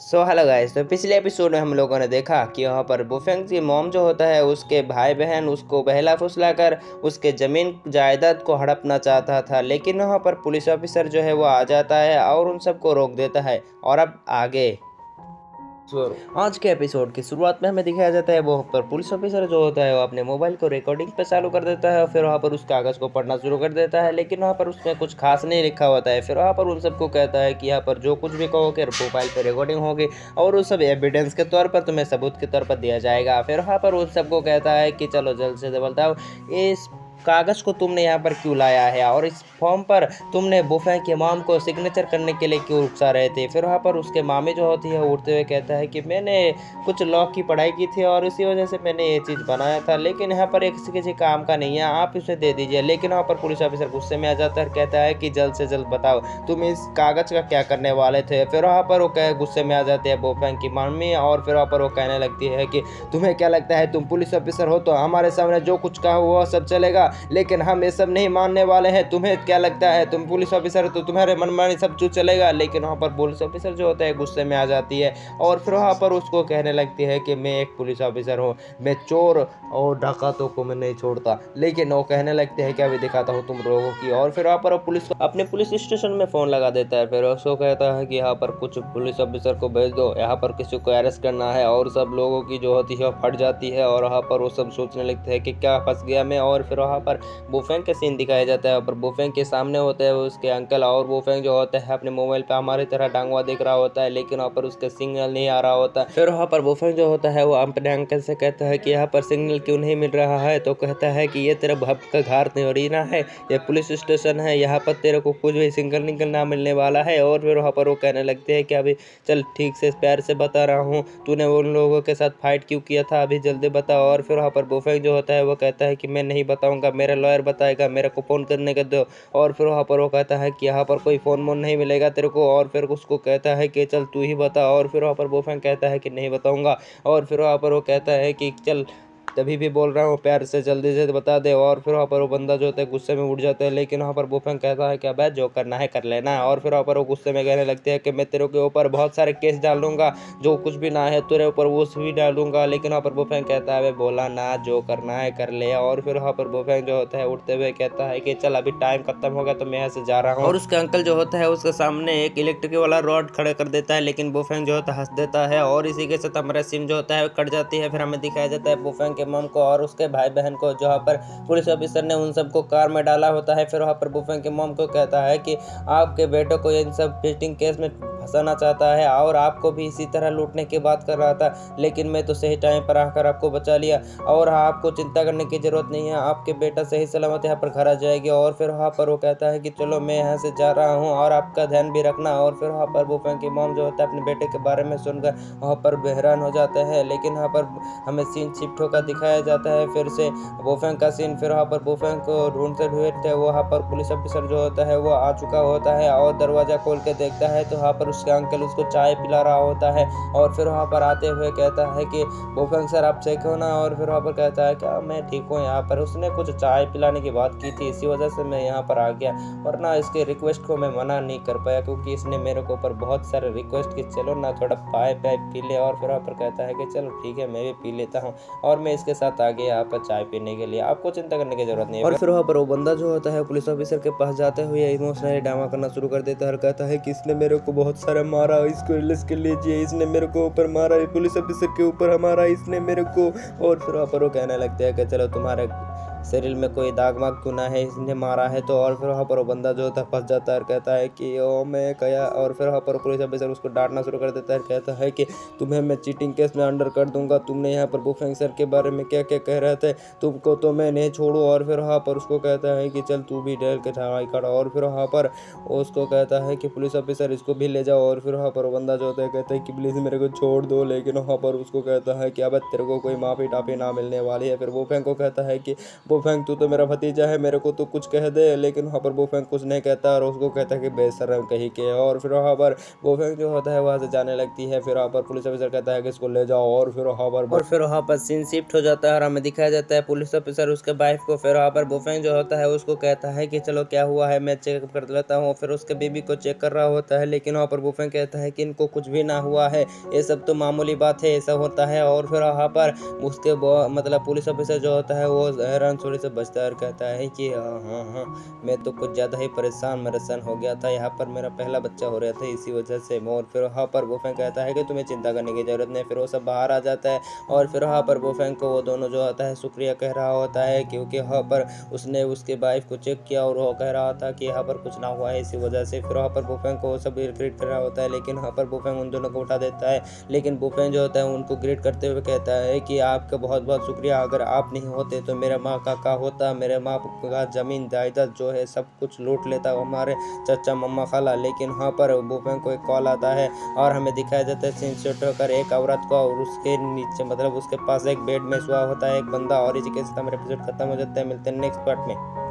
Hello guys. तो पिछले episode में हम लोगों ने देखा कि यहाँ पर बुफेंग की मॉम जो होता है उसके भाई बहन उसको बहला फुसला कर उसके ज़मीन जायदाद को हड़पना चाहता था, लेकिन वहाँ पर पुलिस ऑफिसर जो है वो आ जाता है और उन सबको रोक देता है। और अब आगे आज के एपिसोड की शुरुआत में हमें दिखाया जाता है वो पर पुलिस ऑफिसर जो होता है वो अपने मोबाइल को रिकॉर्डिंग पे चालू कर देता है और फिर वहाँ पर उस कागज़ को पढ़ना शुरू कर देता है, लेकिन वहाँ पर उसमें कुछ खास नहीं लिखा होता है। फिर वहाँ पर उन सबको कहता है कि यहाँ पर जो कुछ भी कहोगे मोबाइल पे रिकॉर्डिंग होगी और उस सब एविडेंस के तौर पर तुम्हें सबूत के तौर पर दिया जाएगा। फिर वहाँ पर उन सबको कहता है कि चलो जल्द से जल्द बताओ इस कागज़ को तुमने यहाँ पर क्यों लाया है और इस फॉर्म पर तुमने बुफे के माम को सिग्नेचर करने के लिए क्यों रुकसा रहे थे। फिर वहाँ पर उसके मामी जो होती है उठते हुए कहता है कि मैंने कुछ लॉ की पढ़ाई की थी और इसी वजह से मैंने ये चीज़ बनाया था, लेकिन यहाँ पर एक किसी काम का नहीं है, आप इसे दे दीजिए। लेकिन वहाँ पर पुलिस ऑफिसर गुस्से में आ जाता है और कहता है कि जल्द से जल्द बताओ तुम इस कागज़ का क्या करने वाले थे। फिर वहाँ पर वो गुस्से में आ जाते हैं बुफे की मामी और फिर वहाँ पर वो कहने लगती है कि तुम्हें क्या लगता है तुम पुलिस ऑफिसर हो तो हमारे सामने जो कुछ कहा वो सब चलेगा, लेकिन हम ये सब नहीं मानने वाले हैं। तुम्हें क्या लगता है तुम पुलिस ऑफिसर तो तुम्हारे मनमानी सब कुछ चलेगा। लेकिन वहाँ पर पुलिस ऑफिसर जो होता है गुस्से में आ जाती है और फिर वहाँ पर उसको कहने लगती है कि मैं एक पुलिस ऑफिसर हूँ, मैं चोर और डाकातों को मैं नहीं छोड़ता। लेकिन वो कहने लगते हैं कि अभी दिखाता हूँ तुम लोगों की। और फिर वहाँ पर वो पुलिस अपने पुलिस स्टेशन में फ़ोन लगा देता है। फिर उसको कहता है कि यहाँ पर कुछ पुलिस ऑफिसर को भेज दो, यहाँ पर किसी को अरेस्ट करना है। और सब लोगों की जो होती है फट जाती है और वहाँ पर वो सब सोचने लगते हैं कि क्या फंस गया मैं। और फिर वहाँ पर बुफेंग का सीन दिखाया जाता है और बुफेंग के सामने होते हैं उसके अंकल और बुफेंग जो होता है अपने मोबाइल पे हमारी तरह डांगवा देख रहा होता है, लेकिन वहाँ पर उसका सिग्नल नहीं आ रहा होता। फिर वहाँ पर बुफेंग जो होता है वो अपने अंकल से कहता है कि यहाँ पर सिग्नल क्यों नहीं मिल रहा है। तो कहता है कि ये तेरा बाप का घर थोड़ी ना है, ये पुलिस स्टेशन है, यहाँ पर तेरे को कुछ भी सिग्नल निकल ना मिलने वाला है। और फिर वहाँ पर वो कहने लगते हैं कि अभी चल ठीक से प्यार से बता रहा हूँ, तूने उन लोगों के साथ फाइट क्यों किया था, अभी जल्दी बता। और फिर वहाँ पर बुफेंग जो होता है वो कहता है कि मैं नहीं बताऊंगा, मेरा लॉयर बताएगा, मेरे को फ़ोन करने का दो। और फिर वहाँ पर वो कहता है कि यहाँ पर कोई फ़ोन वोन नहीं मिलेगा तेरे को। और फिर उसको कहता है कि चल तू ही बता। और फिर वहाँ पर बुफेंग कहता है कि नहीं बताऊंगा। और फिर वहाँ पर वो कहता है कि चल तभी भी बोल रहा हूँ प्यार से जल्दी से बता दे। और फिर वहाँ पर वो बंदा जो होता है गुस्से में उठ जाता है, लेकिन वहाँ पर बुफेंग कहता है कि अबे जो करना है कर लेना। और फिर वहाँ पर वो गुस्से में कहने लगते हैं कि मैं तेरे के ऊपर बहुत सारे केस डाल दूंगा, जो कुछ भी ना है तेरे ऊपर वो भी डाल दूंगा। लेकिन वहाँ पर बुफेंग कहता है अबे बोला ना जो करना है कर ले। और फिर वहाँ पर बुफेंग जो होता है उठते हुए कहता है कि चल अभी टाइम खत्म हो गया तो मैं यहाँ से जा रहा हूँ। और उसके अंकल जो होता है उसके सामने एक इलेक्ट्रिक वाला रॉड खड़े कर देता है, लेकिन बुफेंग जो होता है हंस देता है और इसी के साथ हमारा सीन जो होता है कट जाती है। फिर हमें दिखाया जाता है बुफेंग के मम को और उसके भाई बहन को, जहाँ पर पुलिस ऑफिसर ने उन सबको कार में डाला होता है। फिर वहाँ पर बुफेंग के मम को कहता है कि आपके बेटे को इन सब चीटिंग केस में फंसाना चाहता है और आपको भी इसी तरह लूटने की बात कर रहा था, लेकिन मैं तो सही टाइम पर आकर आपको बचा लिया और आपको चिंता करने की जरूरत नहीं है, आपके बेटा सही सलामत यहाँ पर घर आ जाएगी। और फिर वहाँ पर वो कहता है कि चलो मैं यहाँ से जा रहा हूँ और आपका ध्यान भी रखना। और फिर वहाँ पर बुफेंग की मॉम जो होता है अपने बेटे के बारे में सुनकर वहाँ पर हैरान हो जाता है, लेकिन वहाँ पर हमें सीन शिफ्ट होकर दिखाया जाता है फिर से बुफेंग का सीन। फिर वहाँ पर बुफेंग को ढूंढते ढूंढते वहाँ पर पुलिस ऑफिसर जो होता है वो आ चुका होता है और दरवाज़ा खोल के देखता है तो वहाँ पर उसके अंकल उसको चाय पिला रहा होता है। और फिर वहाँ पर आते हुए कहता है कि बुफेंग सर आप ठीक हो ना। और फिर वहाँ पर कहता है कि मैं ठीक हूँ, यहाँ पर उसने कुछ चाय पिलाने की बात की थी इसी वजह से मैं यहाँ पर आ गया, वरना इसके रिक्वेस्ट को मैं मना नहीं कर पाया क्योंकि इसने मेरे को ऊपर बहुत सारे रिक्वेस्ट की चलो ना थोड़ा पाए पाए पी ले। और फिर वहाँ पर कहता है कि चलो ठीक है मैं भी पी लेता हूँ और मैं इसके साथ आ गया यहाँ पर चाय पीने के लिए, आपको चिंता करने की जरूरत नहीं है। और फिर वहाँ पर वो बंदा जो होता है पुलिस ऑफिसर के पास जाते हुए इमोशनली ड्रामा करना शुरू कर देता है और कहता है कि इसने मेरे को बहुत सारा मारा, इसको इसके लीजिए, इसने मेरे को ऊपर मारा, पुलिस ऑफिसर के ऊपर हमारा इसने मेरे को। और फिर वहाँ पर वो कहने लगते हैं कि चलो तुम्हारे शरीर में कोई दाग वाग क्यों ना है, इसने मारा है तो। और फिर वहाँ पर वो बंदा जो होता है फंस जाता है और कहता है कि ओ मैं कया। और फिर वहाँ पर पुलिस ऑफिसर उसको डांटना शुरू कर देता है और कहता है कि तुम्हें मैं चीटिंग केस में अंडर कर दूंगा, तुमने यहाँ पर बुफेंग सर के बारे में क्या क्या कह रहे थे, तुमको तो मैं नहीं छोड़ू। और फिर वहाँ पर उसको कहता है कि चल तू भी डर के छाई खड़ा। और फिर वहाँ पर उसको कहता है कि पुलिस ऑफिसर इसको भी ले जाओ। और फिर वहाँ पर वो बंदा जो होता है कहता है कि प्लीज़ मेरे को छोड़ दो, लेकिन वहाँ पर उसको कहता है कि अब तेरे को कोई माफ़ी टाफी ना मिलने वाली है। फिर बुफेंग को कहता है कि बोफेंग तू तो मेरा भतीजा है, मेरे को तो कुछ कह दे। लेकिन वहाँ पर बोफेंग कुछ नहीं कहता और उसको कहता है कि बेशरम कहीं के। और फिर वहाँ पर बोफेंग जो होता है वहाँ से जाने लगती है। फिर वहाँ पर पुलिस ऑफिसर कहता है कि इसको ले जाओ। और फिर वहाँ पर सीन शिफ्ट हो जाता है और हमें दिखाया जाता है पुलिस ऑफिसर उसके वाइफ को। फिर वहाँ पर बोफेंग जो होता है उसको कहता है कि चलो क्या हुआ है मैं चेकअप कर लेता हूँ। फिर उसके बीबी को चेक कर रहा होता है, लेकिन वहाँ पर बोफेंग कहता है कि इनको कुछ भी ना हुआ है, ये सब तो मामूली बात है, ऐसा होता है। और फिर वहाँ पर उसके मतलब पुलिस ऑफिसर जो होता है वो हैरान थोड़ी से बचता है और कहता है कि हाँ हाँ हाँ, मैं तो कुछ ज़्यादा ही परेशान हो गया था, यहाँ पर मेरा पहला बच्चा हो रहा था इसी वजह से। और फिर वहाँ पर बोफेंग कहता है कि तुम्हें चिंता करने की ज़रूरत नहीं। फिर वो सब बाहर आ जाता है और फिर वहाँ पर बोफेंग को वो दोनों जो होता है शुक्रिया कह रहा होता है, क्योंकि वहाँ पर उसने उसके वाइफ को चेक किया और वो कह रहा था कि यहाँ पर कुछ ना हुआ है इसी वजह से। फिर वहाँ पर बोफेंग को वो सब ग्रीट कर रहा होता है, लेकिन वहाँ पर बोफेंग उन दोनों को उठा देता है। लेकिन बोफेंग जो होता है उनको ग्रीट करते हुए कहता है कि आपका बहुत बहुत शुक्रिया, अगर आप नहीं होते तो मेरे माँ का क्या होता, मेरे माँ का ज़मीन जायदाद जो है सब कुछ लूट लेता हमारे चाचा मम्मा खाला। लेकिन वहाँ पर बोफेंग को एक कॉल आता है और हमें दिखाया जाता है सीन शॉट होकर एक औरत को और उसके नीचे मतलब उसके पास एक बेड में सोया होता है एक बंदा। और इसी के साथ हमारा एपिसोड खत्म हो जाता है। मिलते हैं नेक्स्ट पार्ट में।